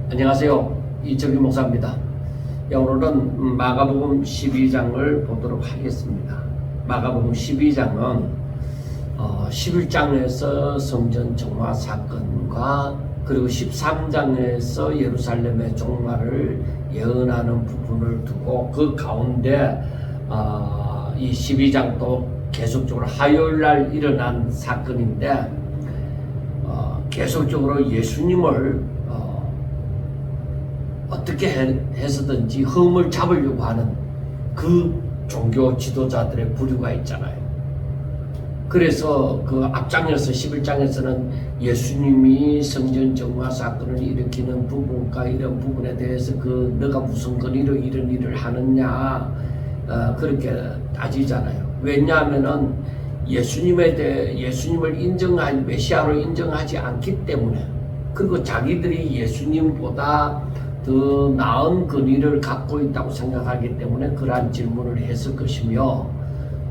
안녕하세요. 이철규 목사입니다. 오늘은 마가복음 12장을 보도록 하겠습니다. 마가복음 12장은 11장에서 성전 정화 사건과 그리고 13장에서 예루살렘의 종말을 예언하는 부분을 두고 그 가운데 이 12장도 계속적으로 화요일날 일어난 사건인데 계속적으로 예수님을 어떻게 해서든지 흠을 잡으려고 하는 그 종교 지도자들의 부류가 있잖아요. 그래서 그 앞장에서 11장에서는 예수님이 성전 정화 사건을 일으키는 부분과 이런 부분에 대해서 너가 무슨 권위로 이런 일을 하느냐 그렇게 따지잖아요. 왜냐하면은 예수님을 인정할 메시아로 인정하지 않기 때문에, 그리고 자기들이 예수님보다 더 나은 권위를 갖고 있다고 생각하기 때문에 그러한 질문을 했을 것이며,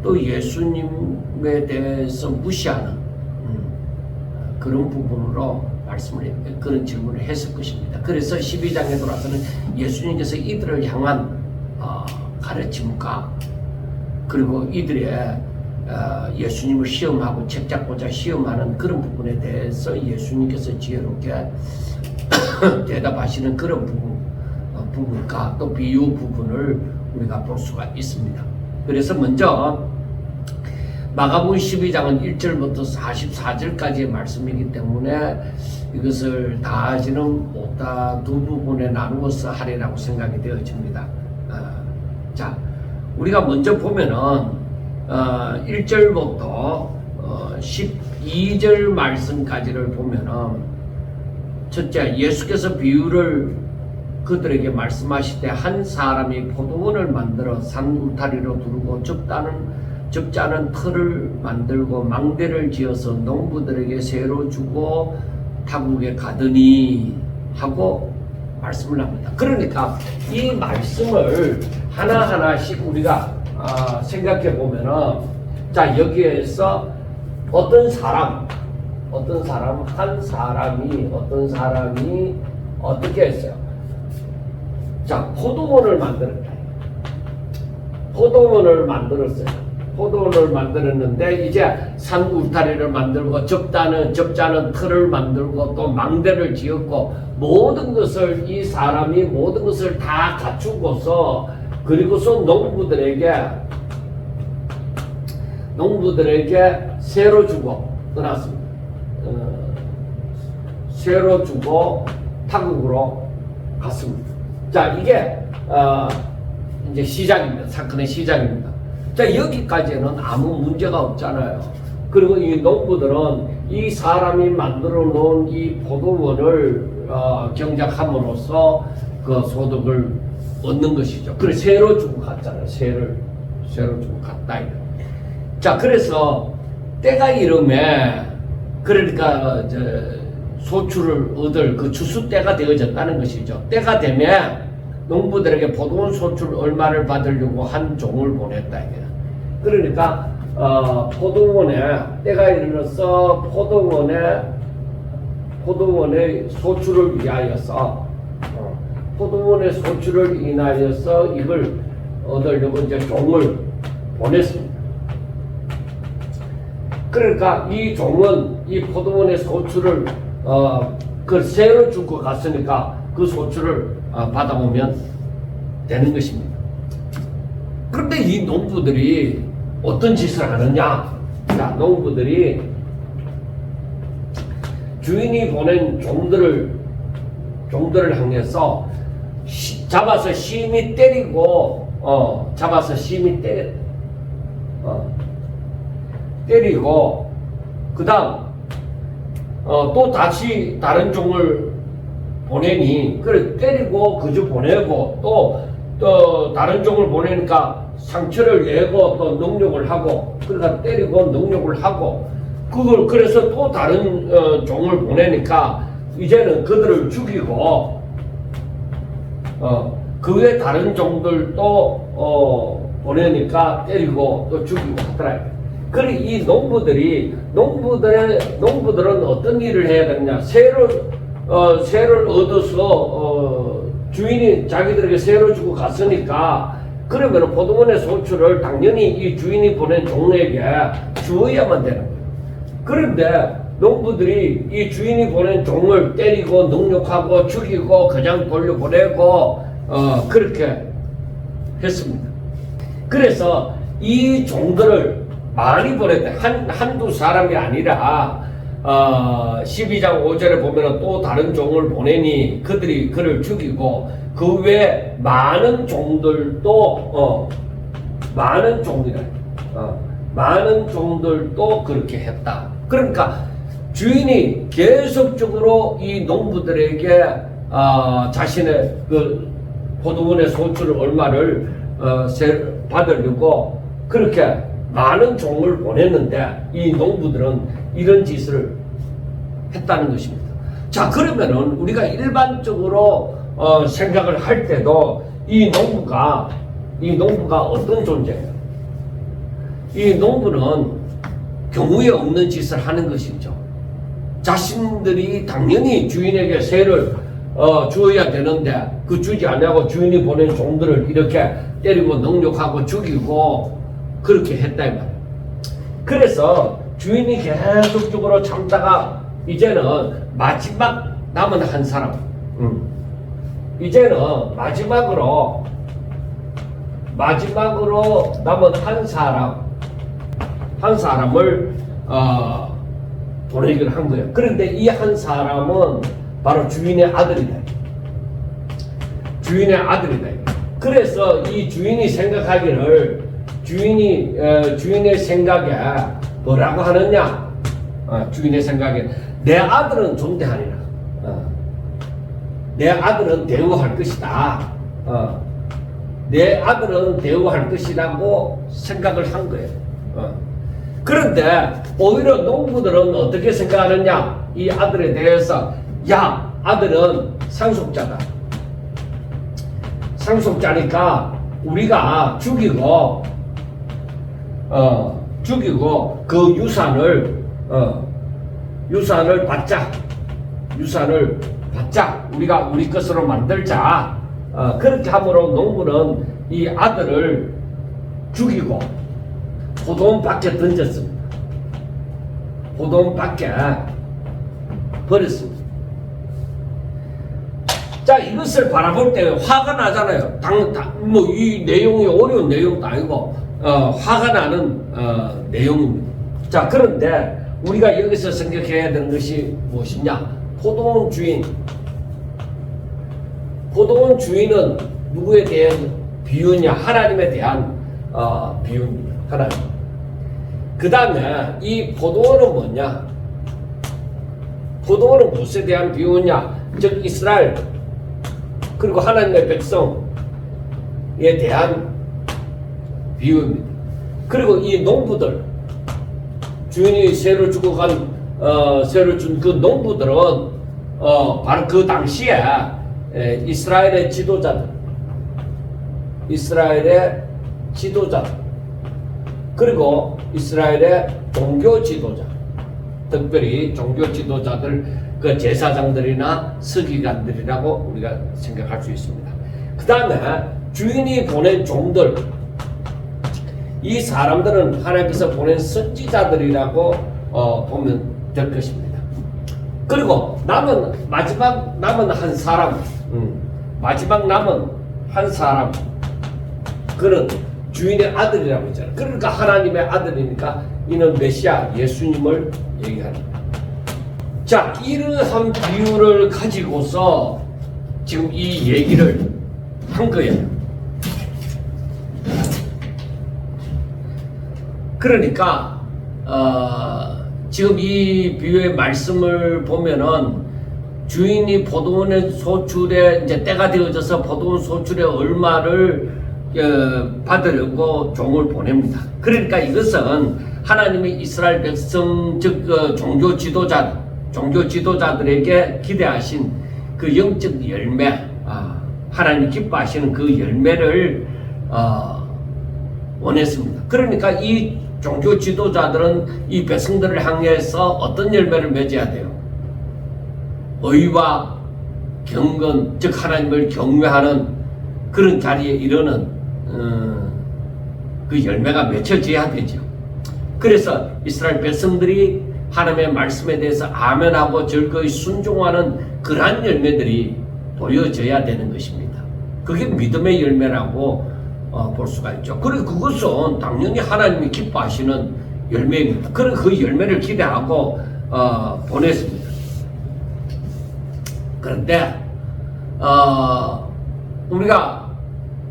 또 예수님에 대해서 무시하는 그런 부분으로 그런 질문을 했을 것입니다. 그래서 12장에 돌아서는 예수님께서 이들을 향한 가르침과 그리고 이들의 예수님을 시험하고 책잡고자 시험하는 그런 부분에 대해서 예수님께서 지혜롭게 대답하시는 그런 부분과 또 비유 부분을 우리가 볼 수가 있습니다. 그래서 먼저 마가복음 12장은 1절부터 44절까지의 말씀이기 때문에 이것을 다 하지는 못하 두 부분에 나누어서 하리라고 생각이 되어집니다. 자, 우리가 먼저 보면은 1절부터 12절 말씀까지를 보면은, 첫째, 예수께서 비유를 그들에게 말씀하실 때 한 사람이 포도원을 만들어 산 울타리로 두르고 적지 않은 틀을 만들고 망대를 지어서 농부들에게 세로 주고 타국에 가더니 하고 말씀을 합니다. 그러니까 이 말씀을 하나하나씩 우리가 생각해 보면은, 자, 여기에서 어떤 사람이 어떻게 했어요? 자, 포도원을 만들었어요. 포도원을 만들었는데 이제 산 울타리를 만들고 적지 않은 틀을 만들고 또 망대를 지었고 이 사람이 모든 것을 다 갖추고서, 그리고서 농부들에게 세로 주고 떠났습니다. 세로 주고 타국으로 갔습니다. 자, 이게 이제 시작입니다. 사건의 시작입니다. 자, 여기까지는 아무 문제가 없잖아요. 그리고 이 농부들은 이 사람이 만들어 놓은 이 포도원을 경작함으로써 그 소득을 얻는 것이죠. 그래서 세로 주고 갔잖아요. 세로 주고 갔다. 자, 그래서 때가 이르매, 그러니까 소출을 얻을 그 추수 때가 되어졌다는 것이죠. 때가 되면 농부들에게 포도원 소출 얼마를 받으려고 한 종을 보냈다. 그러니까 포도원에 때가 이르러서 포도원의 소출을 인하여서 이걸 얻으려고 이제 종을 보냈습니다. 그러니까 이 종은 이 포도원의 소출을 그 세로 주고 갔으니까 그 소출을 받아오면 되는 것입니다. 그런데 이 농부들이 어떤 짓을 하느냐? 자, 농부들이 주인이 보낸 종들을 향해서 잡아서 심히 때리고 때리고 그 다음 또 다시 다른 종을 보내니, 그래 때리고 그저 보내고 또 다른 종을 보내니까 상처를 내고 또 능욕을 하고, 그러니까 때리고 능욕을 하고, 그래서 또 다른 종을 보내니까 이제는 그들을 죽이고 그 외 다른 종들도 보내니까 때리고 또 죽이고 하더라. 그리고 이 농부들은 어떤 일을 해야 되느냐? 새를 얻어서 주인이 자기들에게 새로 주고 갔으니까 그러면 포도원의 소출을 당연히 이 주인이 보낸 종에게 주어야만 되는 거예요. 그런데 농부들이 이 주인이 보낸 종을 때리고 능욕하고 죽이고 그냥 돌려보내고 그렇게 했습니다. 그래서 이 종들을 많이 보냈다. 한두 사람이 아니라 12장 5절에 보면 또 다른 종을 보내니 그들이 그를 죽이고 그 외에 많은 종들도 많은 종이라 많은 종들도 그렇게 했다. 그러니까 주인이 계속적으로 이 농부들에게 자신의 그 포도원의 소출을 얼마를 받으려고 그렇게 많은 종을 보냈는데 이 농부들은 이런 짓을 했다는 것입니다. 자, 그러면은 우리가 일반적으로 생각을 할 때도 이 농부가 어떤 존재예요? 이 농부는 경우에 없는 짓을 하는 것이죠. 자신들이 당연히 주인에게 세를 주어야 되는데 그 주지 않냐고 주인이 보낸 종들을 이렇게 때리고 능욕하고 죽이고 그렇게 했다 이 말이에요. 그래서 주인이 계속적으로 참다가 이제는 마지막 남은 한 사람 이제는 마지막으로 남은 한 사람을 보내기를 한 거예요. 그런데 이 한 사람은 바로 주인의 아들이다. 그래서 이 주인이 생각하기를 주인의 생각에 뭐라고 하느냐? 주인의 생각에 내 아들은 존대하리라. 내 아들은 대우할 것이다. 내 아들은 대우할 것이라고 생각을 한 거예요. 그런데 오히려 농부들은 어떻게 생각하느냐? 이 아들에 대해서 야, 아들은 상속자다. 상속자니까 우리가 죽이고 그 유산을 받자. 우리가 우리 것으로 만들자. 그렇게 함으로 농부는 이 아들을 죽이고 포도원 밖에 던졌습니다. 포도원 밖에 버렸습니다. 자, 이것을 바라볼 때 화가 나잖아요. 뭐 이 내용이 어려운 내용도 아니고 화가 나는 내용입니다. 자, 그런데 우리가 여기서 생각해야 되는 것이 무엇이냐? 포도원 주인은 누구에 대한 비유냐? 하나님에 대한 비유입니다. 하나님. 그 다음에 이 포도원은 뭐냐? 포도원은 무엇에 대한 비유냐? 즉 이스라엘 그리고 하나님의 백성에 대한 비유입니다. 그리고 이 농부들, 주인이 세를 주고 세를 준 그 농부들은 바로 그 당시에 이스라엘의 지도자들 그리고 이스라엘의 종교 지도자, 특별히 종교 지도자들, 그 제사장들이나 서기관들이라고 우리가 생각할 수 있습니다. 그 다음에 주인이 보낸 종들, 이 사람들은 하나님께서 보낸 선지자들이라고 보면 될 것입니다. 그리고 마지막 남은 한 사람, 그는 주인의 아들이라고 했잖아요. 그러니까 하나님의 아들이니까 이는 메시아 예수님을 얘기합니다. 자, 이러한 비유를 가지고서 지금 이 얘기를 한 거예요. 그러니까 지금 이 비유의 말씀을 보면은 주인이 포도원의 소출에 이제 때가 되어져서 포도원 소출의 얼마를 받으려고 종을 보냅니다. 그러니까 이것은 하나님이 이스라엘 백성 즉 종교 지도자들에게 기대하신 그 영적 열매, 하나님 기뻐하시는 그 열매를 원했습니다. 그러니까 이 종교 지도자들은 이 백성들을 향해서 어떤 열매를 맺어야 돼요? 의와 경건, 즉 하나님을 경외하는 그런 자리에 이르는 그 열매가 맺혀져야 되죠. 그래서 이스라엘 백성들이 하나님의 말씀에 대해서 아멘하고 즐거이 순종하는 그러한 열매들이 보여져야 되는 것입니다. 그게 믿음의 열매라고 볼 수가 있죠. 그리고 그것은 당연히 하나님이 기뻐하시는 열매입니다. 그리고 그 열매를 기대하고 보냈습니다. 그런데 우리가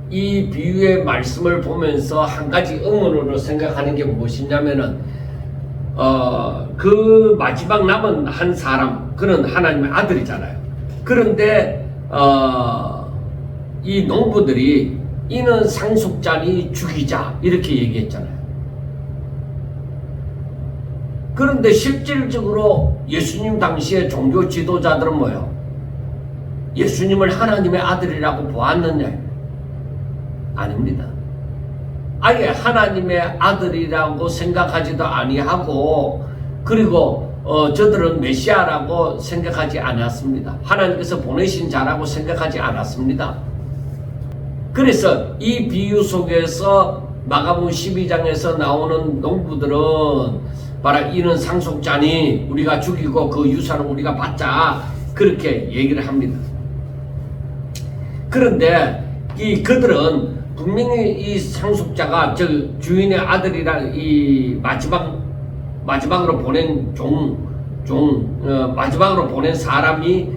이 비유의 말씀을 보면서 한 가지 의문으로 생각하는 게 무엇이냐면은 그 마지막 남은 한 사람, 그는 하나님의 아들이잖아요. 그런데 이 농부들이 이는 상속자니 죽이자 이렇게 얘기했잖아요. 그런데 실질적으로 예수님 당시의 종교 지도자들은 뭐예요? 예수님을 하나님의 아들이라고 보았느냐? 아닙니다. 아예 하나님의 아들이라고 생각하지도 아니하고, 그리고 저들은 메시아라고 생각하지 않았습니다. 하나님께서 보내신 자라고 생각하지 않았습니다. 그래서 이 비유 속에서 마가복음 12장에서 나오는 농부들은 바로 이는 상속자니 우리가 죽이고 그 유산을 우리가 받자 그렇게 얘기를 합니다. 그런데 그들은 분명히 이 상속자가 저 주인의 아들이라 이 마지막으로 보낸 마지막으로 보낸 사람이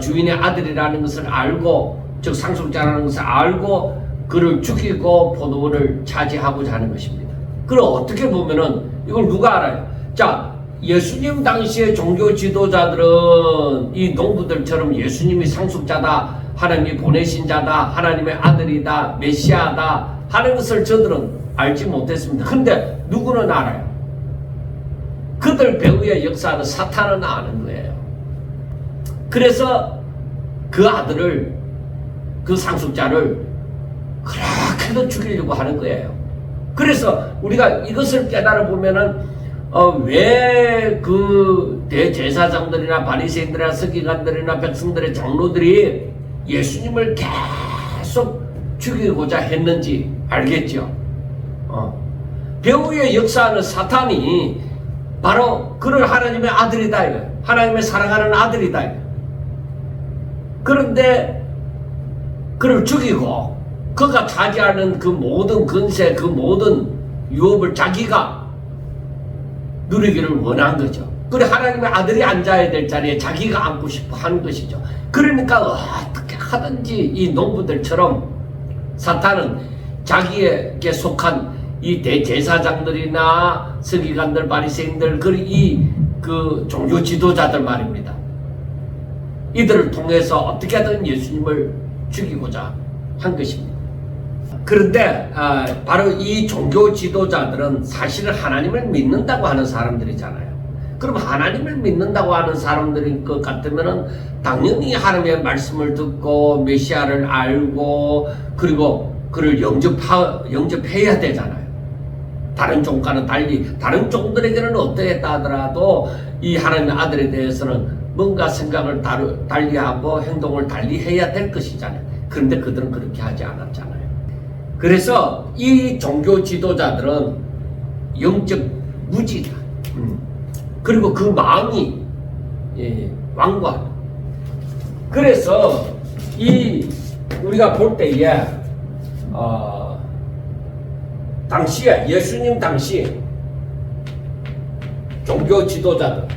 주인의 아들이라는 것을 알고, 즉 상속자라는 것을 알고 그를 죽이고 포도원을 차지하고자 하는 것입니다. 그럼 어떻게 보면은 이걸 누가 알아요? 자, 예수님 당시의 종교 지도자들은 이 농부들처럼 예수님이 상속자다, 하나님이 보내신 자다, 하나님의 아들이다, 메시아다 하는 것을 저들은 알지 못했습니다. 근데 누구는 알아요? 그들 배후의 역사는 사탄은 아는 거예요. 그래서 그 아들을, 그 상속자를 그렇게도 죽이려고 하는 거예요. 그래서 우리가 이것을 깨달아 보면은 왜 그 대제사장들이나 바리새인들이나 서기관들이나 백성들의 장로들이 예수님을 계속 죽이고자 했는지 알겠죠. 배후의 역사는 사탄이 바로 그를 하나님의 아들이다 이거예요. 하나님의 사랑하는 아들이다 이거예요. 그런데 그를 죽이고 그가 차지하는 그 모든 권세, 그 모든 유업을 자기가 누리기를 원한 거죠. 그래 하나님의 아들이 앉아야 될 자리에 자기가 앉고 싶어 하는 것이죠. 그러니까 어떻게 하든지 이 농부들처럼 사탄은 자기에게 속한 이 대제사장들이나 서기관들, 바리새인들, 그 종교 지도자들 말입니다. 이들을 통해서 어떻게든 예수님을 죽이고자 한 것입니다. 그런데 바로 이 종교 지도자들은 사실은 하나님을 믿는다고 하는 사람들이잖아요. 그럼 하나님을 믿는다고 하는 사람들인 것 같으면은 당연히 하나님의 말씀을 듣고 메시아를 알고 그리고 그를 영접해야 되잖아요. 다른 종과는 달리, 다른 종들에게는 어떠했다 하더라도 이 하나님의 아들에 대해서는 뭔가 생각을 달리하고 행동을 달리해야 될 것이잖아요. 그런데 그들은 그렇게 하지 않았잖아요. 그래서 이 종교 지도자들은 영적 무지다. 그리고 그 마음이 완고하다. 그래서 우리가 볼 때에 당시에 예수님 당시 종교 지도자들은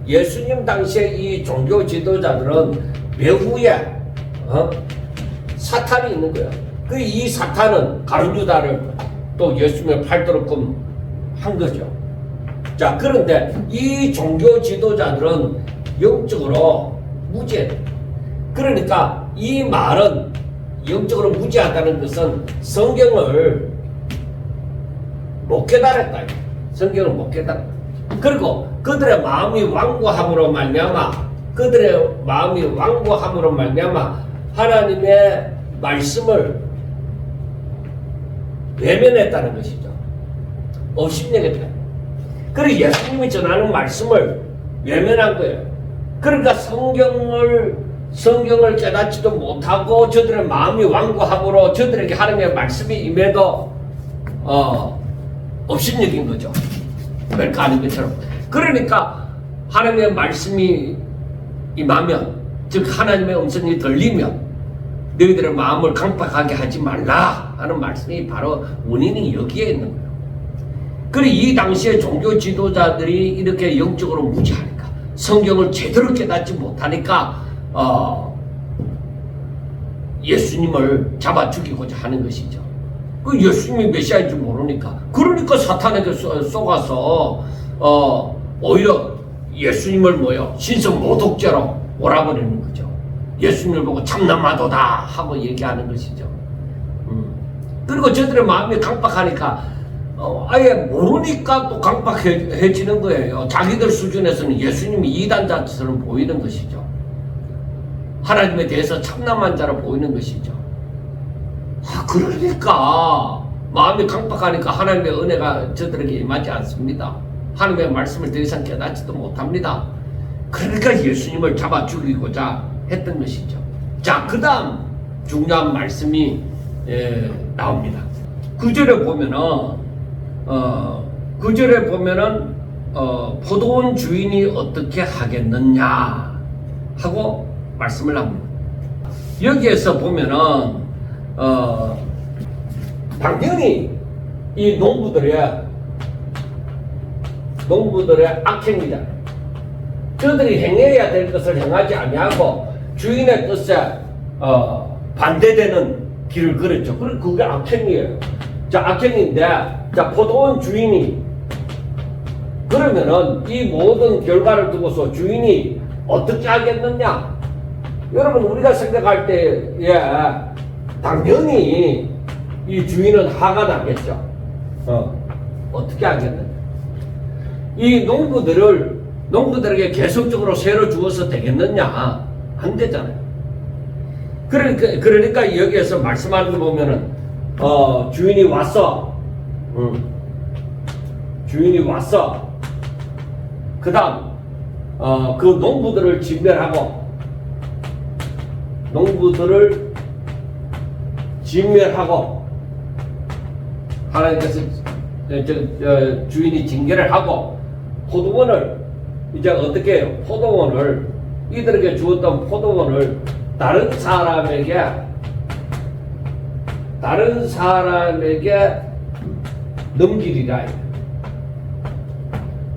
예수님 당시에 이 종교 지도자들은 배후에 사탄이 있는 거예요. 이 사탄은 가룟유다를 또 예수님의 팔도록금 한 거죠. 자, 그런데 이 종교 지도자들은 영적으로 무지해요. 그러니까 이 말은 영적으로 무지하다는 것은 성경을 못 깨달았다. 성경을 못 깨달았다. 그리고 그들의 마음이 완고함으로 말미암아 하나님의 말씀을 외면했다는 것이죠. 업신여겼다. 그리고 예수님이 전하는 말씀을 외면한 거예요. 그러니까 성경을 깨닫지도 못하고 저들의 마음이 완고함으로 저들에게 하나님의 말씀이 임해도 업신여긴 거죠. 멸가하는 것처럼. 그러니까 하나님의 말씀이 임하면, 즉 하나님의 음성이 들리면 너희들의 마음을 강팍하게 하지 말라 하는 말씀이 바로 원인이 여기에 있는 거예요. 그리고 이 당시에 종교 지도자들이 이렇게 영적으로 무지하니까, 성경을 제대로 깨닫지 못하니까 예수님을 잡아 죽이고자 하는 것이죠. 그 예수님이 메시아인지 모르니까, 그러니까 사탄에게 속아서 오히려 예수님을 신성 모독죄로 몰아버리는 거죠. 예수님을 보고 참나마도다 하고 얘기하는 것이죠. 그리고 저들의 마음이 강박하니까 아예 모르니까 또 강박해지는 거예요. 자기들 수준에서는 예수님이 이단자처럼 보이는 것이죠. 하나님에 대해서 참남한 자로 보이는 것이죠. 그러니까 마음이 강박하니까 하나님의 은혜가 저들에게 임하지 않습니다. 하나님의 말씀을 더 이상 깨닫지도 못합니다. 그러니까 예수님을 잡아 죽이고자 했던 것이죠. 자, 그 다음 중요한 말씀이 나옵니다. 구절에 보면은 포도원 주인이 어떻게 하겠느냐 하고 말씀을 합니다. 여기에서 보면은 당연히 이 농부들의 악행이다. 저들이 행해야 될 것을 행하지 아니하고 주인의 뜻에 반대되는 길을 걸었죠. 그게 악행이에요. 자, 악행인데, 자, 포도원 주인이, 그러면은 이 모든 결과를 두고서 주인이 어떻게 하겠느냐? 여러분, 우리가 생각할 때에 당연히 이 주인은 화가 나겠죠. 어떻게 하겠느냐? 이 농부들에게 계속적으로 세를 주어서 되겠느냐? 안 되잖아요. 그러니까 여기에서 말씀하는 거 보면은, 주인이 왔어. 주인이 왔어. 그 다음, 그 농부들을 진멸하고, 하나님께서 주인이 징계를 하고, 포도원을, 이제 어떻게 해요? 이들에게 주었던 포도원을 다른 사람에게 넘기리라.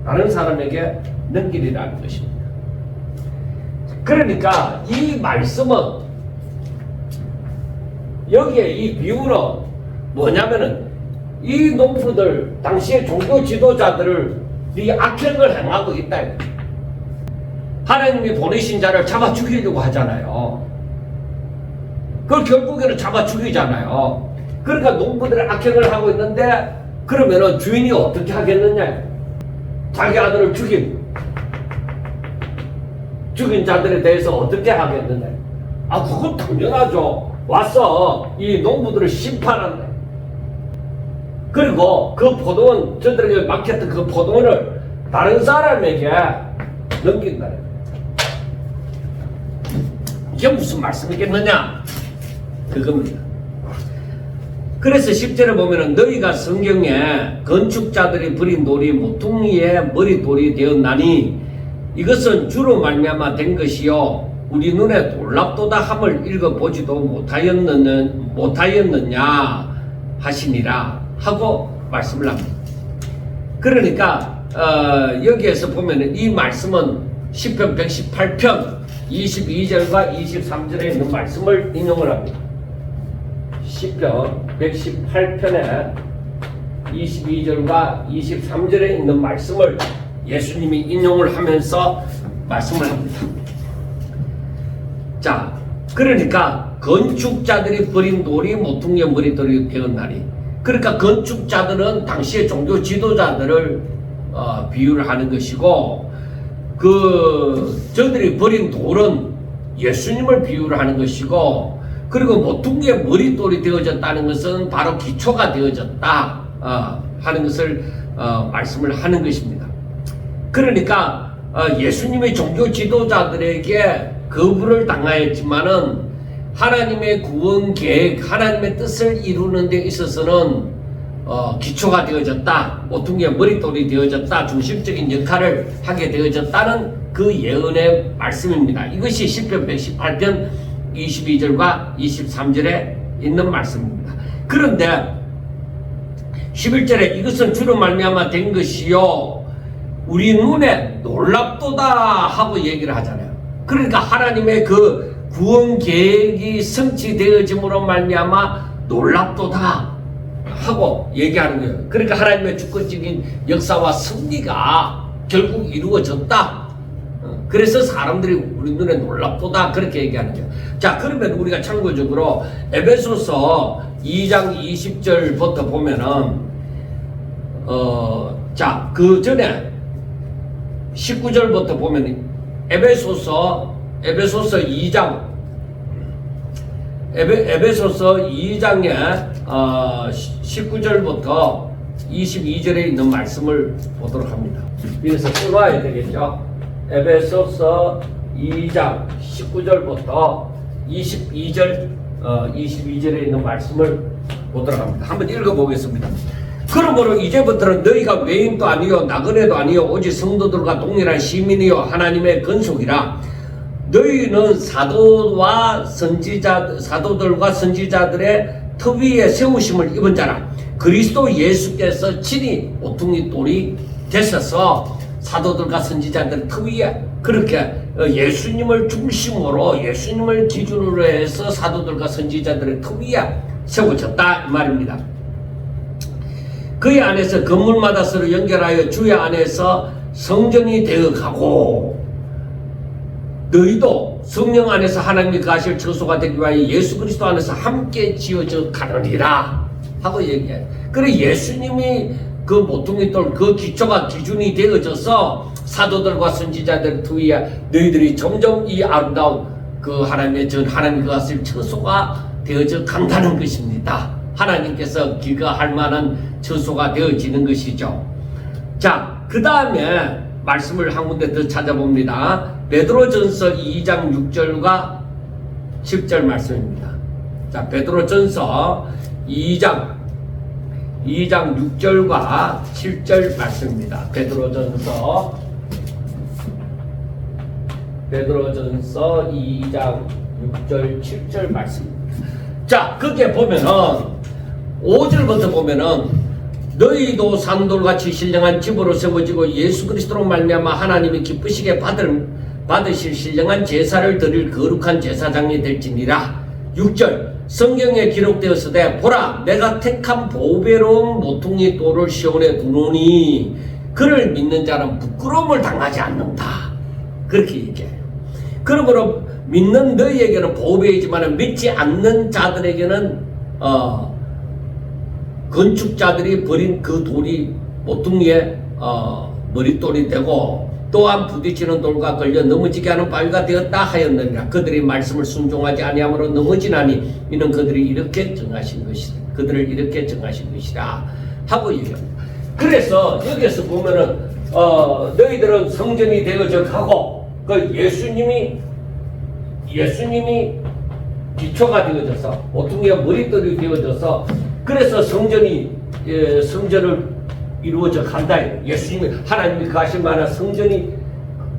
다른 사람에게 넘기리라는 것입니다. 그러니까 이 말씀은, 여기에 이 비유는 뭐냐면은 이 농부들, 당시의 종교 지도자들을 이 악행을 행하고 있다. 하나님이 보내신 자를 잡아 죽이려고 하잖아요. 그걸 결국에는 잡아 죽이잖아요. 그러니까 농부들의 악행을 하고 있는데, 그러면은 주인이 어떻게 하겠느냐? 자기 아들을 죽인 자들에 대해서 어떻게 하겠느냐? 그건 당연하죠. 와서 이 농부들을 심판한다. 그리고 그 포도원, 저들에게 맡겼던 그 포도원을 다른 사람에게 넘긴다. 이게 무슨 말씀이겠느냐? 그겁니다. 그래서 10절에 보면은 너희가 성경에 건축자들이 버린 돌이 모퉁이의 머리돌이 되었나니 이것은 주로 말미암아 된 것이요 우리 눈에 놀랍도다 함을 읽어보지도 못하였느냐 하시니라 하고 말씀을 합니다. 그러니까 여기에서 보면은 이 말씀은 시편 118편 22절과 23절에 있는 말씀을 인용을 합니다. 시편 118편에 22절과 23절에 있는 말씀을 예수님이 인용을 하면서 말씀을 합니다. 자, 그러니까 건축자들이 버린 돌이 모퉁이의 머리돌이 되었나니, 그러니까 건축자들은 당시의 종교 지도자들을 비유를 하는 것이고, 저들이 버린 돌은 예수님을 비유를 하는 것이고, 그리고 모퉁이의 머리돌이 되어졌다는 것은 바로 기초가 되어졌다 하는 것을 말씀을 하는 것입니다. 그러니까 예수님의 종교 지도자들에게 거부를 당하였지만은 하나님의 구원 계획, 하나님의 뜻을 이루는 데 있어서는 기초가 되어졌다, 모퉁이의 머릿돌이 되어졌다, 중심적인 역할을 하게 되어졌다는 그 예언의 말씀입니다. 이것이 시편 118편 22절과 23절에 있는 말씀입니다. 그런데 11절에 이것은 주로 말미암아 된 것이요 우리 눈에 놀랍도다 하고 얘기를 하잖아요. 그러니까 하나님의 그 구원 계획이 성취되어짐으로 말미암아 놀랍도다 하고 얘기하는 거예요. 그러니까 하나님의 주권적인 역사와 승리가 결국 이루어졌다. 그래서 사람들이 우리 눈에 놀랍도다 그렇게 얘기하는 거예요. 자, 그러면 우리가 참고적으로 에베소서 2장 20절부터 보면은 자, 그 전에 19절부터 보면 에베소서 2장 에베소서 2장의 19절부터 22절에 있는 말씀을 보도록 합니다. 여기서 써놔야 되겠죠. 에베소서 2장 19절부터 22절에 있는 말씀을 보도록 합니다. 한번 읽어보겠습니다. 그러므로 이제부터는 너희가 외인도 아니요 나그네도 아니요 오직 성도들과 동일한 시민이요 하나님의 건속이라. 너희는 사도들과 선지자들의 터위에 세우심을 입은 자라. 그리스도 예수께서 친히 모퉁이 돌이 되셔서 사도들과 선지자들의 터위에 그렇게 예수님을 중심으로 예수님을 기준으로 해서 사도들과 선지자들의 터위에 세워졌다 이 말입니다. 그의 안에서 건물마다 서로 연결하여 주의 안에서 성전이 되어가고 너희도 성령 안에서 하나님이 거하실 처소가 되기 위하여 예수 그리스도 안에서 함께 지어져 가느니라 하고 얘기해요. 그래 예수님이 그 모퉁이돌 그 기초가 기준이 되어져서 사도들과 선지자들 터위에 너희들이 점점 이 아름다운 그 하나님의 전 하나님이 거하실 처소가 되어져 간다는 것입니다. 하나님께서 기거할 만한 처소가 되어지는 것이죠. 자, 그 다음에 말씀을 한 군데 더 찾아봅니다. 베드로전서 2장 6절과 10절 말씀입니다. 자, 베드로전서 2장 6절과 7절 말씀입니다. 베드로전서 2장 6절 7절 말씀입니다. 자, 거기에 보면은 5절부터 보면은 너희도 산돌같이 신령한 집으로 세워지고 예수 그리스도로 말미암아 하나님이 기쁘시게 받으실 신령한 제사를 드릴 거룩한 제사장이 될지니라. 6절 성경에 기록되었으되 보라 내가 택한 보배로운 모퉁이 돌을 시온에 두노니 그를 믿는 자는 부끄러움을 당하지 않는다. 그렇게 얘기해요. 그러므로 믿는 너희에게는 보배이지만 믿지 않는 자들에게는 건축자들이 버린 그 돌이 모퉁이에 머릿돌이 되고 또한 부딪히는 돌과 걸려 넘어지게 하는 바위가 되었다 하였느니라. 그들이 말씀을 순종하지 아니함으로 넘어지나니 이는 그들을 이렇게 정하신 것이라 하고 얘기합니다. 그래서 여기서 보면은 너희들은 성전이 되어져 가고 그 예수님이 기초가 되어져서 모퉁이의 머릿돌이 되어져서 그래서 성전을 이루어져 간다. 예수님이 하나님이 거하실 만한 성전이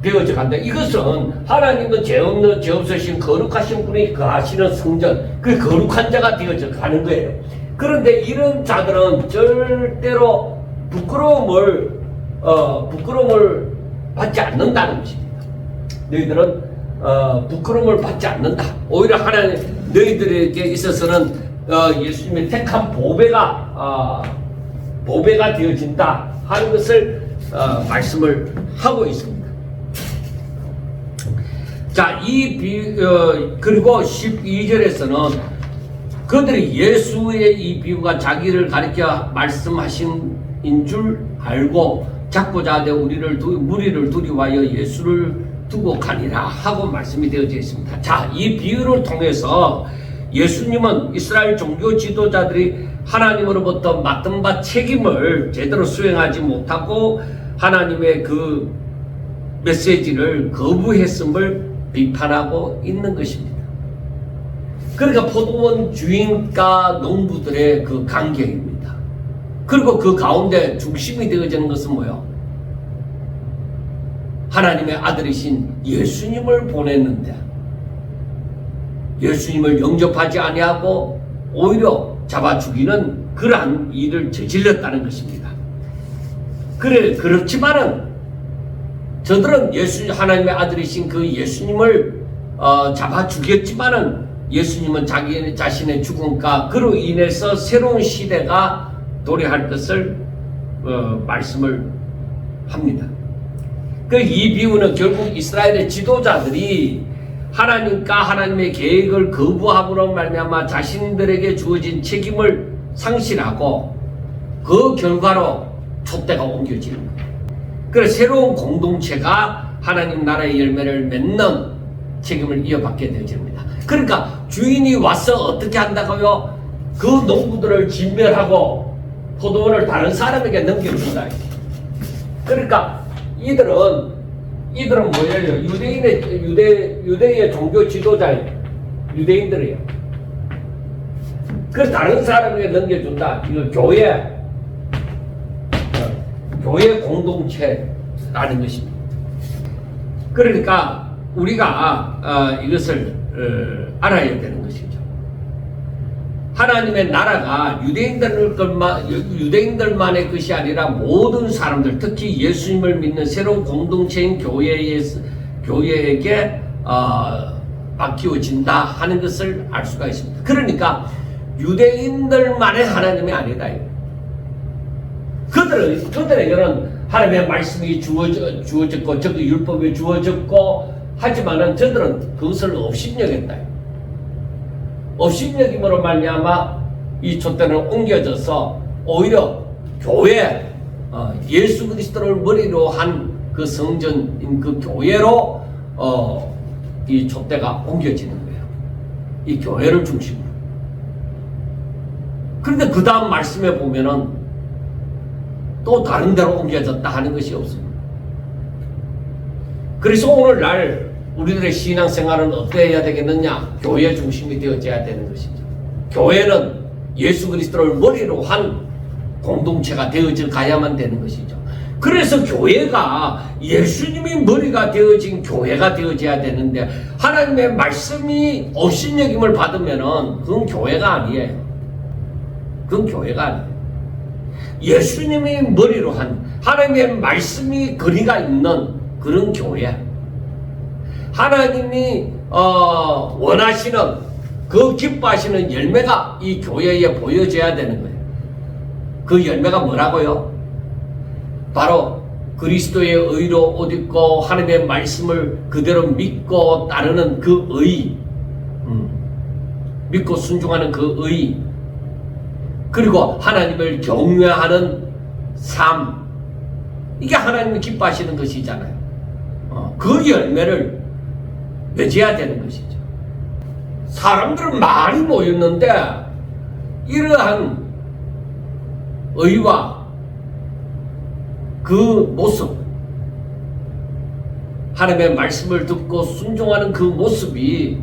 되어져 간다. 이것은 하나님은 죄 없으신 거룩하신 분이 거하시는 성전, 그 거룩한 자가 되어져 가는 거예요. 그런데 이런 자들은 절대로 부끄러움을 받지 않는다는 것입니다. 너희들은 부끄러움을 받지 않는다. 오히려 하나님 너희들에게 있어서는 예수님의 택한 보배가 되어진다 하는 것을 말씀을 하고 있습니다. 자, 그리고 12절에서는 그들이 예수의 이 비유가 자기를 가리켜 말씀하신 인 줄 알고 작고자 하되 무리를 두려워하여 예수를 두고 가니라 하고 말씀이 되어져 있습니다. 자, 이 비유를 통해서 예수님은 이스라엘 종교 지도자들이 하나님으로부터 맡은 바 책임을 제대로 수행하지 못하고 하나님의 그 메시지를 거부했음을 비판하고 있는 것입니다. 그러니까 포도원 주인과 농부들의 그 관계입니다. 그리고 그 가운데 중심이 되어지는 것은 뭐예요? 하나님의 아들이신 예수님을 보냈는데 예수님을 영접하지 아니하고 오히려 잡아 죽이는 그러한 일을 저질렀다는 것입니다. 그렇지만은 저들은 하나님의 아들이신 그 예수님을 잡아 죽였지만은 예수님은 자기 자신의 죽음과 그로 인해서 새로운 시대가 도래할 것을 말씀을 합니다. 이 비유는 결국 이스라엘의 지도자들이 하나님과 하나님의 계획을 거부함으로 말미암아 자신들에게 주어진 책임을 상실하고 그 결과로 촛대가 옮겨지는 거예요. 그래서 새로운 공동체가 하나님 나라의 열매를 맺는 책임을 이어받게 되어집니다. 그러니까 주인이 와서 어떻게 한다고요? 그 농부들을 진멸하고 포도원을 다른 사람에게 넘겨준다. 그러니까 이들은 뭐예요? 유대의 종교 지도자예요. 유대인들이에요. 그 다른 사람에게 넘겨준다. 이거 교회 공동체라는 것입니다. 그러니까 우리가 이것을 알아야 되는 것이죠. 하나님의 나라가 유대인들만의 것이 아니라 모든 사람들, 특히 예수님을 믿는 새로운 공동체인 교회에게 맡겨진다 하는 것을 알 수가 있습니다. 그러니까 유대인들만의 하나님이 아니다. 그들에게는 하나님의 말씀이 주어졌고 저도 율법이 주어졌고 하지만은 저들은 그것을 업신여겼다. 업신여김으로 말미암아 이 촛대는 옮겨져서 오히려 교회 예수 그리스도를 머리로 한 그 성전인 그 교회로 이 촛대가 옮겨지는 거예요. 이 교회를 중심으로. 그런데 그 다음 말씀에 보면은 또 다른 데로 옮겨졌다 하는 것이 없습니다. 그래서 오늘날 우리들의 신앙생활은 어떻게 해야 되겠느냐? 교회 중심이 되어져야 되는 것이죠. 교회는 예수 그리스도를 머리로 한 공동체가 되어져 가야만 되는 것이죠. 그래서 교회가 예수님이 머리가 되어진 교회가 되어져야 되는데 하나님의 말씀이 업신여김을 받으면은 그건 교회가 아니에요. 그건 교회가 아니에요. 예수님이 머리로 한 하나님의 말씀이 거리가 있는 그런 교회, 하나님이 원하시는 그 기뻐하시는 열매가 이 교회에 보여져야 되는 거예요. 그 열매가 뭐라고요? 바로 그리스도의 의로 옷 입고 하나님의 말씀을 그대로 믿고 따르는 그 의, 믿고 순종하는 그 의, 그리고 하나님을 경외하는 삶, 이게 하나님이 기뻐하시는 것이잖아요. 그 열매를 맺어야 되는 것이죠. 사람들은 많이 모였는데 이러한 의와 그 모습, 하나님의 말씀을 듣고 순종하는 그 모습이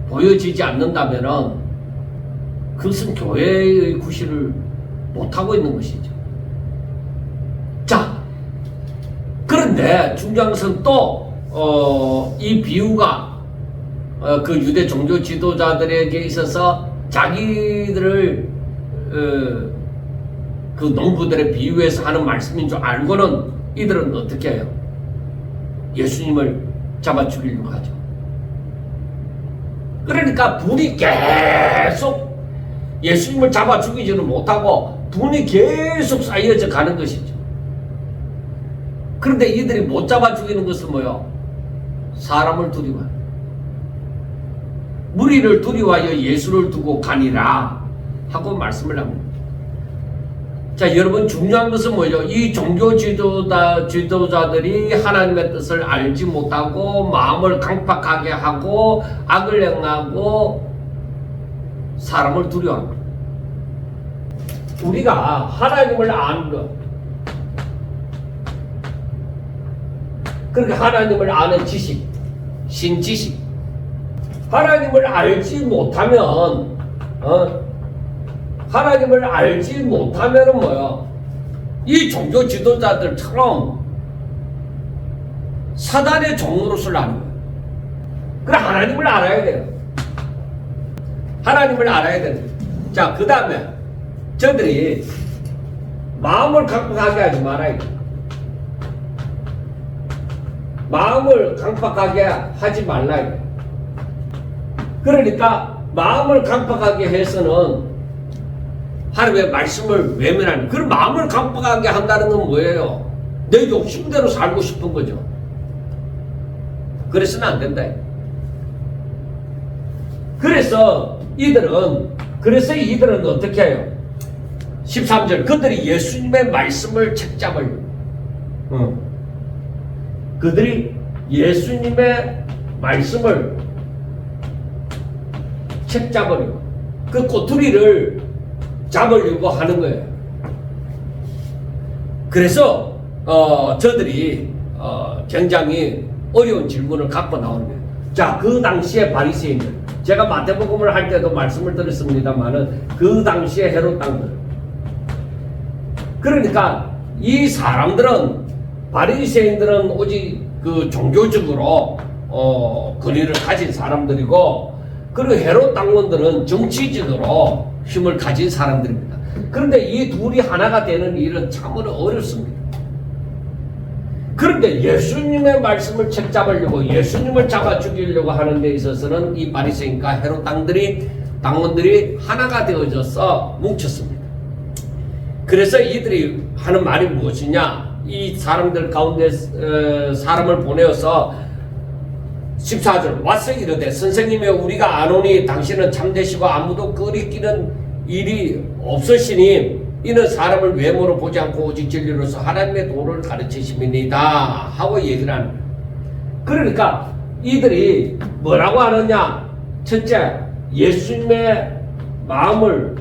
보여지지 않는다면 그것은 교회의 구실을 못하고 있는 것이죠. 자, 그런데 중요한 것은 또 이 비유가 그 유대 종교 지도자들에게 있어서 자기들을 그 농부들의 비유에서 하는 말씀인 줄 알고는 이들은 어떻게 해요? 예수님을 잡아 죽이려고 하죠. 그러니까 분이 계속 예수님을 잡아 죽이지는 못하고 분이 계속 쌓여져 가는 것이죠. 그런데 이들이 못 잡아 죽이는 것은 뭐예요? 사람을 두려워해요. 무리를 두려워하여 예수를 두고 가니라 하고 말씀을 합니다. 자, 여러분, 중요한 것은 뭐죠? 이 종교 지도자들이 하나님의 뜻을 알지 못하고 마음을 강팍하게 하고 악을 행하고 사람을 두려워합니다. 우리가 하나님을 아는 것, 그러니까 하나님을 아는 지식, 신지식. 하나님을 알지 못하면, 하나님을 알지 못하면은 뭐야? 이 종교 지도자들처럼 사단의 종로를 하는 거예요. 그래, 하나님을 알아야 돼요. 하나님을 알아야 돼요. 자, 그 다음에 저들이 마음을 강팍하게 하지 말아야 돼. 마음을 강팍하게 하지 말라. 그러니까 마음을 강팍하게 해서는 하나님의 말씀을 외면하는, 그런 마음을 강팍하게 한다는 건 뭐예요? 내 욕심대로 살고 싶은 거죠. 그래서는 안 된다. 그래서 이들은 어떻게 해요? 13절, 그들이 예수님의 말씀을 책잡으려고. 그들이 예수님의 말씀을 책잡으려고, 그 꼬투리를 잡으려고 하는 거예요. 그래서 저들이 굉장히 어려운 질문을 갖고 나오는 거예요. 자, 그 당시에 바리새인들, 제가 마태복음을 할 때도 말씀을 드렸습니다만은 그 당시에 헤롯 당들, 그러니까 이 사람들은, 바리새인들은 오직 그 종교적으로 권위를 가진 사람들이고, 그리고 헤롯 당원들은 정치적으로 힘을 가진 사람들입니다. 그런데 이 둘이 하나가 되는 일은 참으로 어렵습니다. 그런데 예수님의 말씀을 책잡으려고, 예수님을 잡아 죽이려고 하는 데 있어서는 이 바리새인과 헤롯 당원들이 하나가 되어져서 뭉쳤습니다. 그래서 이들이 하는 말이 무엇이냐? 이 사람들 가운데 사람을 보내어서 14절, 와서 이르되 선생님이 우리가 아노니 당신은 참되시고 아무도 끓이끼는 일이 없으시니 이는 사람을 외모로 보지 않고 오직 진리로서 하나님의 도를 가르치심이니이다 하고 얘기를 하는 거예요. 그러니까 이들이 뭐라고 하느냐? 첫째, 예수님의 마음을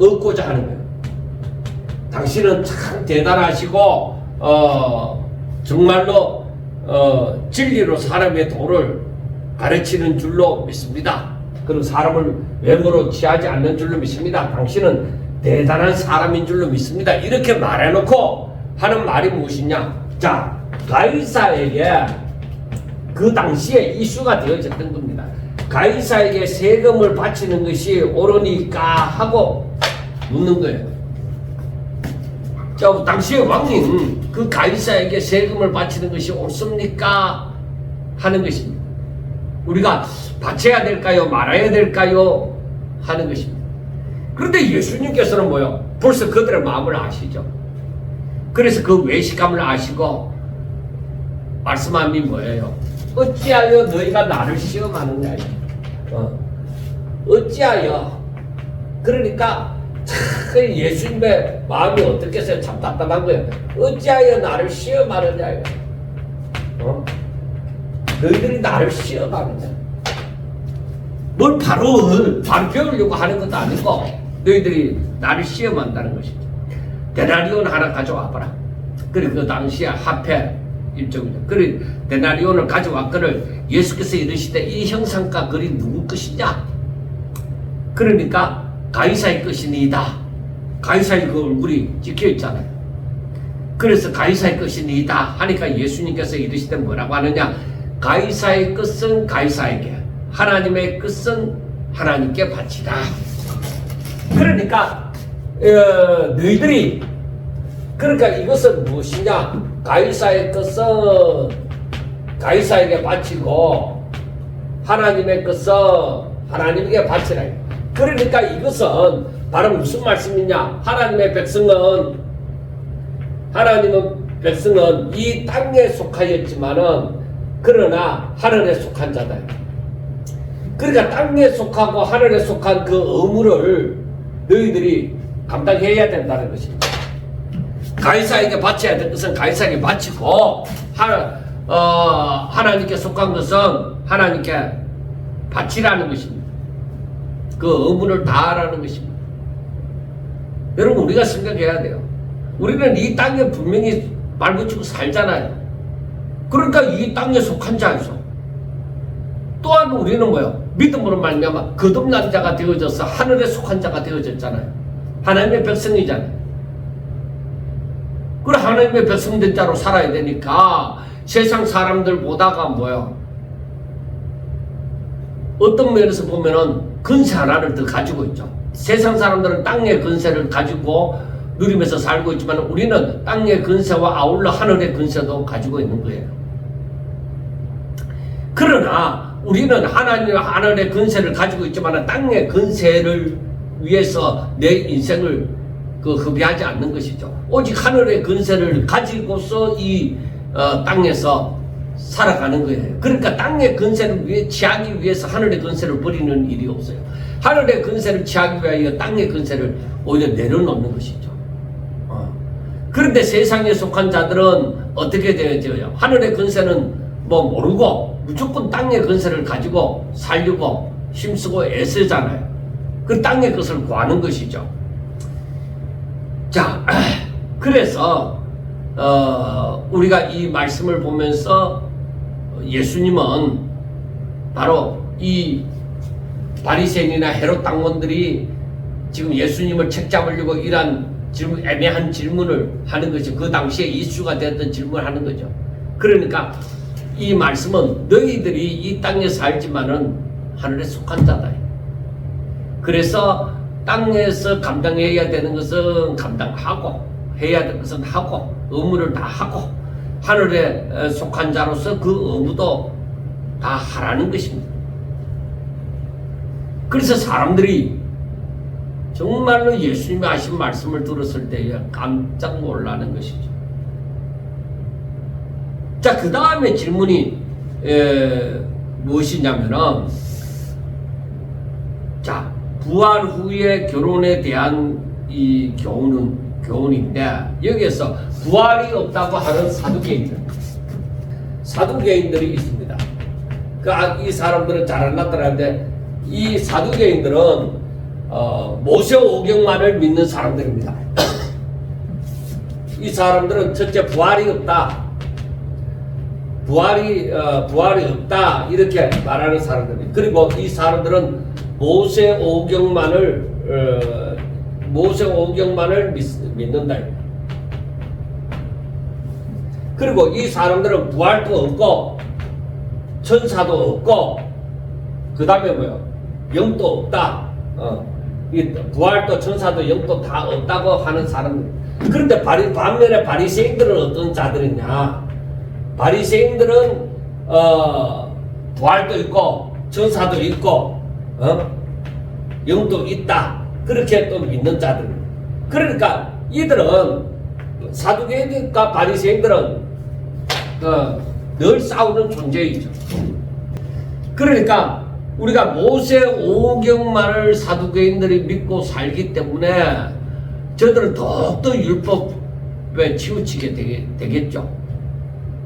얻고자 하는 거예요. 당신은 참 대단하시고 정말로 진리로 사람의 도를 가르치는 줄로 믿습니다. 그리고 사람을 외모로 취하지 않는 줄로 믿습니다. 당신은 대단한 사람인 줄로 믿습니다. 이렇게 말해놓고 하는 말이 무엇이냐? 자, 가이사에게 그 당시에 이슈가 되어졌던 겁니다. 가이사에게 세금을 바치는 것이 옳으니까 하고 묻는 거예요. 자, 당시의 왕은 그 가이사에게 세금을 바치는 것이 옳습니까? 하는 것입니다. 우리가 바쳐야 될까요? 말아야 될까요? 하는 것입니다. 그런데 예수님께서는 뭐요? 벌써 그들의 마음을 아시죠. 그래서 그 외식함을 아시고 말씀함이 뭐예요? 어찌하여 너희가 나를 시험하느냐? 어찌하여? 그러니까 예수님의 마음이 어떻겠어요? 참 답답한 거예요. 어찌하여 나를 시험하느냐? 너희들이 나를 시험하느냐? 뭘 바로 배우려고 하는 것도 아니고 너희들이 나를 시험한다는 것이죠. 데나리온 하나 가져와봐라. 그리고 그 당시에 화폐 일종이죠. 그리고 데나리온을 가져왔거늘 예수께서 이르시되 이 형상과 글이 누구 것이냐? 그러니까 가이사의 것이니이다. 가이사의 그 얼굴이 찍혀있잖아요. 그래서 가이사의 것이니이다 하니까 예수님께서 이르시되 뭐라고 하느냐? 가이사의 것은 가이사에게, 하나님의 것은 하나님께 바치라. 그러니까 너희들이, 그러니까 이것은 무엇이냐? 가이사의 것은 가이사에게 바치고 하나님의 것은 하나님에게 바치라. 그러니까 이것은 바로 무슨 말씀이냐? 하나님의 백성은 이 땅에 속하였지만은 그러나 하늘에 속한 자다. 그러니까 땅에 속하고 하늘에 속한 그 의무를 너희들이 감당해야 된다는 것입니다. 가이사에게 바쳐야 될 것은 가이사에게 바치고 하나님께 속한 것은 하나님께 바치라는 것입니다. 그 의무를 다하라는 것입니다. 여러분, 우리가 생각해야 돼요. 우리는 이 땅에 분명히 발붙이고 살잖아요. 그러니까 이 땅에 속한 자이소. 또한 우리는 뭐요? 믿음으로 말미암아 거듭난 자가 되어져서 하늘에 속한 자가 되어졌잖아요. 하나님의 백성이잖아요. 그래 하나님의 백성된 자로 살아야 되니까 세상 사람들보다가 뭐요? 어떤 면에서 보면은 근세 하나를 더 가지고 있죠. 세상 사람들은 땅의 근세를 가지고 누리면서 살고 있지만 우리는 땅의 근세와 아울러 하늘의 근세도 가지고 있는 거예요. 그러나 우리는 하나님 하늘의 근세를 가지고 있지만 땅의 근세를 위해서 내 인생을 허비하지 않는 것이죠. 오직 하늘의 근세를 가지고서 이 땅에서 살아가는 거예요. 그러니까 땅의 근세를 취하기 위해서 하늘의 근세를 버리는 일이 없어요. 하늘의 근세를 취하기 위하여 땅의 근세를 오히려 내려놓는 것이죠. 그런데 세상에 속한 자들은 어떻게 되어져요? 하늘의 근세는 뭐 모르고 무조건 땅의 근세를 가지고 살려고 힘쓰고 애쓰잖아요. 그 땅의 것을 구하는 것이죠. 자, 그래서 우리가 이 말씀을 보면서 예수님은 바로 이 바리새인이나 헤롯 당원들이 지금 예수님을 책잡으려고 이러한 애매한 질문을 하는 거죠. 그 당시에 이슈가 됐던 질문을 하는 거죠. 그러니까 이 말씀은 너희들이 이 땅에 살지만은 하늘에 속한 자다. 그래서 땅에서 감당해야 되는 것은 감당하고 해야 되는 것은 하고 의무를 다 하고 하늘에 속한 자로서 그 의무도 다 하라는 것입니다. 그래서 사람들이 정말로 예수님이 하신 말씀을 들었을 때 깜짝 놀라는 것이죠. 자, 그 다음에 질문이 무엇이냐면은, 자, 부활 후의 결혼에 대한 이 교훈인데, 여기에서 부활이 없다고 하는 사두개인들이 있습니다. 이 사람들은 잘 안 나타나는데, 이 사두개인들은 모세 오경만을 믿는 사람들입니다. 이 사람들은 첫째 부활이 없다. 부활이 없다 이렇게 말하는 사람들입니다. 그리고 이 사람들은 모세 오경만을 믿는다. 그리고 이 사람들은 부활도 없고 천사도 없고 그 다음에 뭐요? 영도 없다. 이 부활도 천사도 영도 다 없다고 하는 사람들. 그런데 반면에 바리새인들은 어떤 자들이냐? 바리새인들은 부활도 있고 천사도 있고 영도 있다. 그렇게 또 믿는 자들. 그러니까 이들은 사두개인과 바리새인들은 늘 싸우는 존재이죠. 그러니까 우리가 모세 오경만을 사두개인들이 믿고 살기 때문에 저들은 더욱더 율법에 치우치게 되겠죠.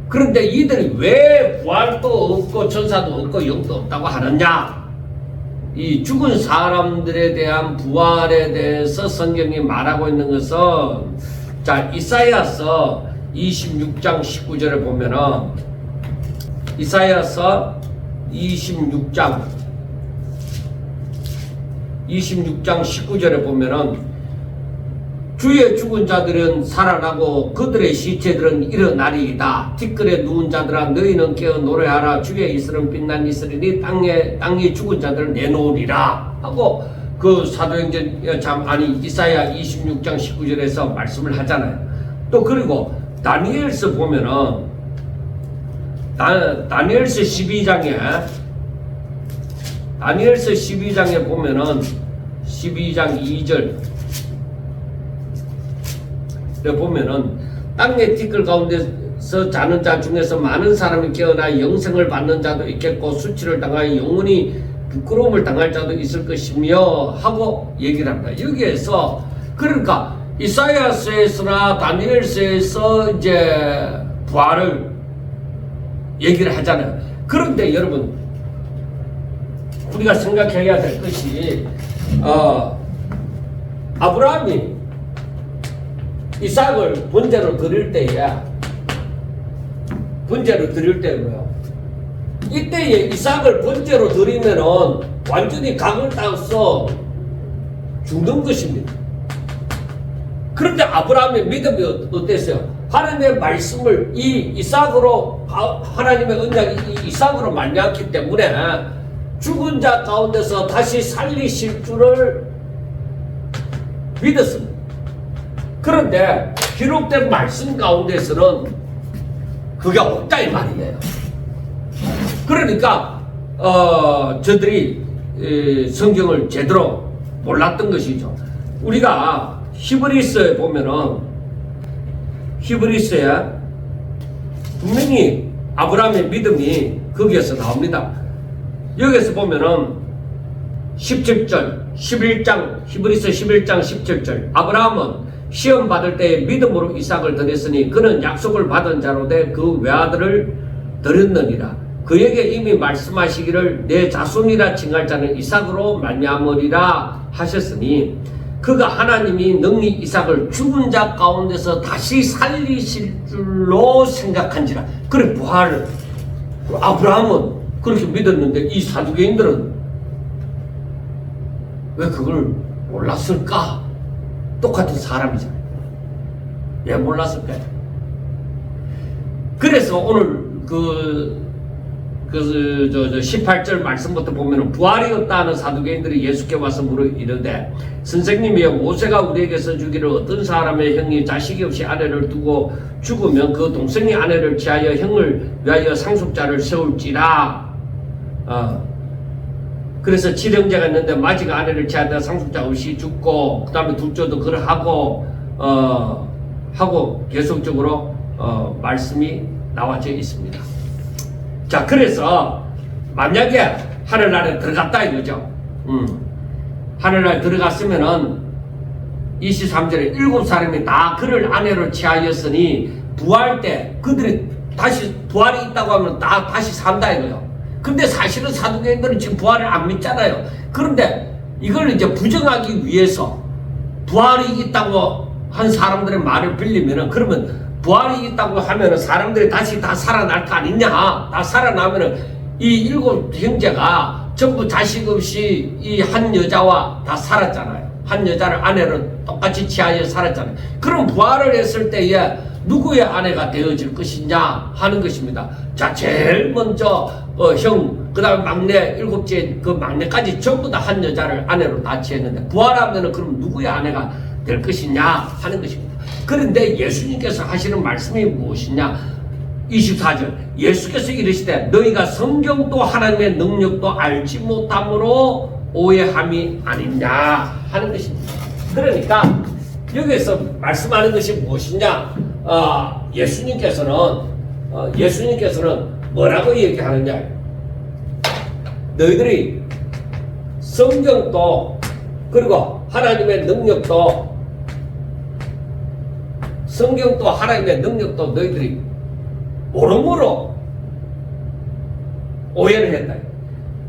그런데 이들이 왜 부활도 없고 천사도 없고 영도 없다고 하느냐? 이 죽은 사람들에 대한 부활에 대해서 성경이 말하고 있는 것은, 자, 이사야서 26장 19절에 보면은, 이사야서 26장 19절에 보면은, 주의 죽은 자들은 살아나고 그들의 시체들은 일어나리이다. 티끌에 누운 자들아 너희는 깨어 노래하라. 주의 이슬은 빛난 이슬이니 땅에 죽은 자들을 내놓으리라 하고 그 사도행전 이사야 26장 19절에서 말씀을 하잖아요. 또 그리고 다니엘서 보면은 다니엘서 12장에 보면은 12장 2절 보면은 땅의 티끌 가운데서 자는 자 중에서 많은 사람이 깨어나 영생을 받는 자도 있겠고 수치를 당하여 영원히 부끄러움을 당할 자도 있을 것이며 하고 얘기를 합니다. 여기에서 그러니까 이사야서에서나 다니엘서에서 이제 부활을 얘기를 하잖아요. 그런데 여러분 우리가 생각해야 될 것이 아브라함이 이삭을 번제로 드릴 때에 번제로 드릴 때고요. 이때에 이삭을 번제로 드리면은 완전히 각을 따서 죽는 것입니다. 그런데 아브라함의 믿음이 어땠어요? 하나님의 말씀을 이 이삭으로, 하나님의 언약이 이 이삭으로 말미암기 때문에 죽은 자 가운데서 다시 살리실 줄을 믿었습니다. 그런데 기록된 말씀 가운데서는 그게 없다 이 말이에요. 그러니까 저들이 성경을 제대로 몰랐던 것이죠. 우리가 히브리서에 보면은 히브리서에 분명히 아브라함의 믿음이 거기에서 나옵니다. 여기에서 보면은 17절 11장 히브리서 11장 17절 아브라함은 시험 받을 때에 믿음으로 이삭을 드렸으니 그는 약속을 받은 자로되 그 외아들을 드렸느니라. 그에게 이미 말씀하시기를 내 자손이라 칭할 자는 이삭으로 말미암으리라 하셨으니 그가 하나님이 능히 이삭을 죽은 자 가운데서 다시 살리실 줄로 생각한지라. 그래 부활을 아브라함은 그렇게 믿었는데 이 사두개인들은 왜 그걸 몰랐을까? 똑같은 사람이잖아요. 왜 몰랐을까요? 그래서 오늘 18절 말씀부터 보면은 부활이 없다 하는 사두개인들이 예수께 와서 물어 이르되 선생님이여 모세가 우리에게서 주기를 어떤 사람의 형이 자식이 없이 아내를 두고 죽으면 그 동생이 아내를 취하여 형을 위하여 상속자를 세울지라. 그래서 칠형제가 있는데 마지가 아내를 취하다 상속자 없이 죽고 그 다음에 둘째도 그러하고 하고 계속적으로 말씀이 나와져 있습니다. 자, 그래서 만약에 하늘나라에 들어갔다 이거죠. 하늘나라에 들어갔으면은 23절에 7사람이 다 그를 아내로 취하였으니 부활 때 그들이 다시 부활이 있다고 하면 다 다시 산다 이거요. 근데 사실은 사두개인들은 지금 부활을 안 믿잖아요. 그런데 이걸 이제 부정하기 위해서 부활이 있다고 한 사람들의 말을 빌리면은 그러면 부활이 있다고 하면은 사람들이 다시 다 살아날 거 아니냐? 다 살아나면은 이 7 형제가 전부 자식 없이 이 한 여자와 다 살았잖아요. 한 여자를 아내로 똑같이 취하여 살았잖아요. 그럼 부활을 했을 때에 누구의 아내가 되어질 것이냐 하는 것입니다. 자, 제일 먼저 형, 그 다음에 막내 7째 그 막내까지 전부 다 한 여자를 아내로 다 취했는데 부활하면은 그럼 누구의 아내가 될 것이냐 하는 것입니다. 그런데 예수님께서 하시는 말씀이 무엇이냐? 24절 예수께서 이르시되 너희가 성경도 하나님의 능력도 알지 못함으로 오해함이 아니냐 하는 것입니다. 그러니까 여기서 말씀하는 것이 무엇이냐? 예수님께서는 뭐라고 얘기하느냐? 너희들이 성경도 그리고 하나님의 능력도 성경도 하나님의 능력도 너희들이 모름으로 오해를 했다.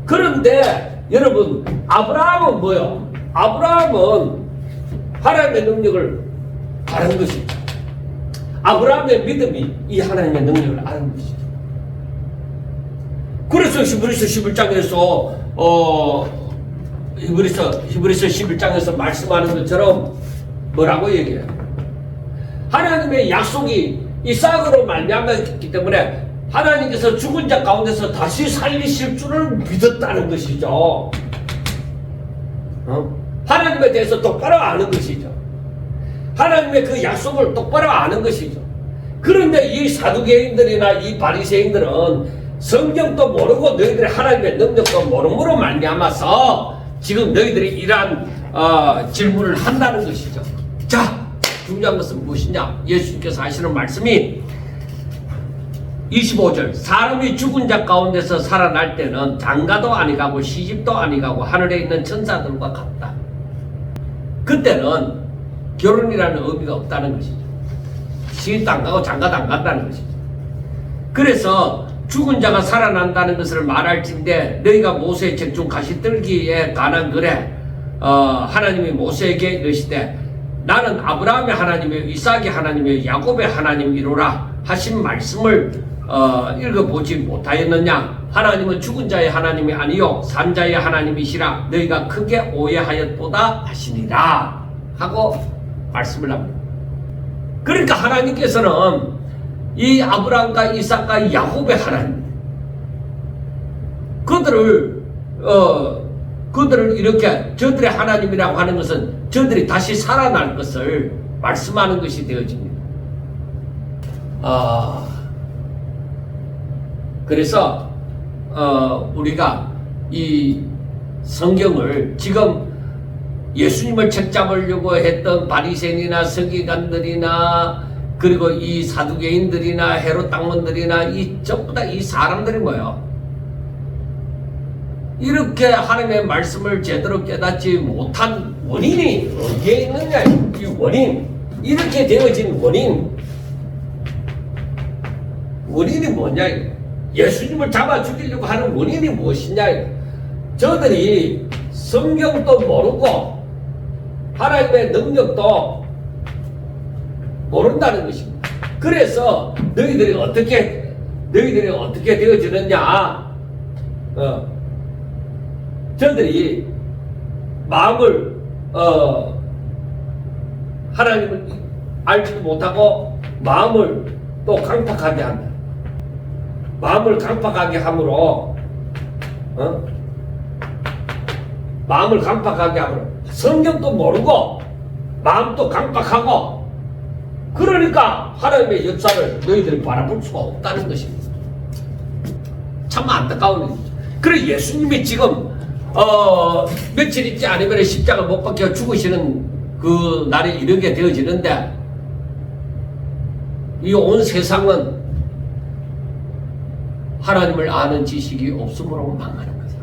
그런데 여러분 아브라함은 뭐요? 아브라함은 하나님의 능력을 아는 것이죠. 아브라함의 믿음이 이 하나님의 능력을 아는 것이죠. 그래서 히브리서 11장에서 히브리서 11장에서 말씀하는 것처럼 뭐라고 얘기해요? 하나님의 약속이 이삭으로 말미암았기 때문에 하나님께서 죽은 자 가운데서 다시 살리실 줄을 믿었다는 것이죠. 하나님에 대해서 똑바로 아는 것이죠. 하나님의 그 약속을 똑바로 아는 것이죠. 그런데 이 사두개인들이나 이 바리새인들은 성경도 모르고 너희들이 하나님의 능력도 모름으로 말미암아서 지금 너희들이 이러한 질문을 한다는 것이죠. 자, 중요한 것은 무엇이냐? 예수님께서 하시는 말씀이 25절 사람이 죽은 자 가운데서 살아날 때는 장가도 아니가고 시집도 아니가고 하늘에 있는 천사들과 같다. 그때는 결혼이라는 의미가 없다는 것이죠. 시집도 안 가고 장가도 안 간다는 것이죠. 그래서 죽은 자가 살아난다는 것을 말할진대 너희가 모세의 책 중 가시떨기에 관한 글에 하나님이 모세에게 이르시되 나는 아브라함의 하나님이요 이삭의 하나님이요 야곱의 하나님이로라 하신 말씀을 읽어보지 못하였느냐? 하나님은 죽은 자의 하나님이 아니요 산 자의 하나님이시라 너희가 크게 오해하였도다 하시니라 하고 말씀을 합니다. 그러니까 하나님께서는 이 아브라함과 이삭과 야곱의 하나님, 그들을 이렇게 저들의 하나님이라고 하는 것은 저들이 다시 살아날 것을 말씀하는 것이 되어집니다. 그래서 우리가 이 성경을 지금 예수님을 책잡으려고 했던 바리새인이나 서기관들이나 그리고 이 사두개인들이나 헤롯 당원들이나 이 전부 다 이 사람들이 뭐예요? 이렇게 하나님의 말씀을 제대로 깨닫지 못한 원인이 어디에 있느냐? 이 원인, 이렇게 되어진 원인이 뭐냐? 예수님을 잡아 죽이려고 하는 원인이 무엇이냐? 저들이 성경도 모르고 하나님의 능력도 모른다는 것입니다. 그래서 너희들이 어떻게 되어지느냐? 저들이 마음을 하나님을 알지도 못하고 마음을 또 강팍하게 한다. 마음을 강팍하게 함으로 마음을 강팍하게 함으로 성경도 모르고 마음도 강팍하고 그러니까 하나님의 역사를 너희들이 바라볼 수가 없다는 것입니다. 참 안타까운 일이죠. 그래 예수님이 지금 며칠 있지 않으면 십자가 못 박혀 죽으시는 그 날이 이르게 되어지는데 이 온 세상은 하나님을 아는 지식이 없으므로 망하는 거죠.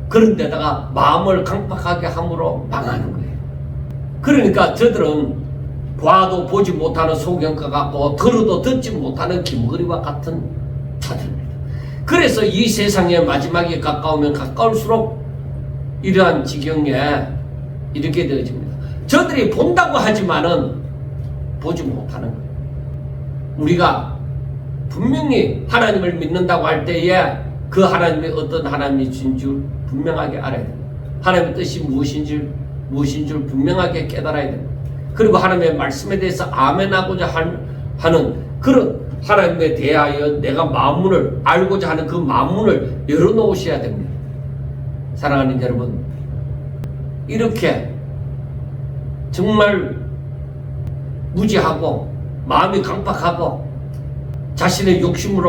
그런데다가 마음을 강팍하게 함으로 망하는 거예요. 그러니까 저들은 봐도 보지 못하는 소경과 같고 들어도 듣지 못하는 김거리와 같은 자들입니다. 그래서 이 세상의 마지막이 가까우면 가까울수록 이러한 지경에 이르게 되어집니다. 저들이 본다고 하지만은 보지 못하는 거예요. 우리가 분명히 하나님을 믿는다고 할 때에 그 하나님이 어떤 하나님이신 줄 분명하게 알아야 됩니다. 하나님의 뜻이 무엇인 줄 분명하게 깨달아야 됩니다. 그리고 하나님의 말씀에 대해서 아멘하고자 하는 그런 하나님에 대하여 내가 마음문을 알고자 하는 그 마음문을 열어놓으셔야 됩니다. 사랑하는 여러분, 이렇게 정말 무지하고 마음이 강팍하고 자신의 욕심을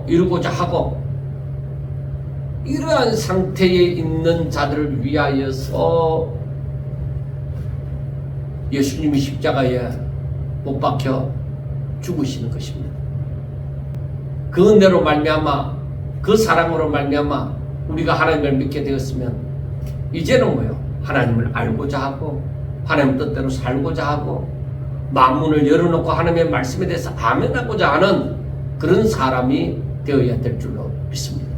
이루고자 하고 이러한 상태에 있는 자들을 위하여서 예수님이 십자가에 못 박혀 죽으시는 것입니다. 그 은혜로 말미암아 그 사랑으로 말미암아 우리가 하나님을 믿게 되었으면 이제는 뭐요? 하나님을 알고자 하고 하나님 뜻대로 살고자 하고 마음문을 열어놓고 하나님의 말씀에 대해서 아멘하고자 하는 그런 사람이 되어야 될 줄로 믿습니다.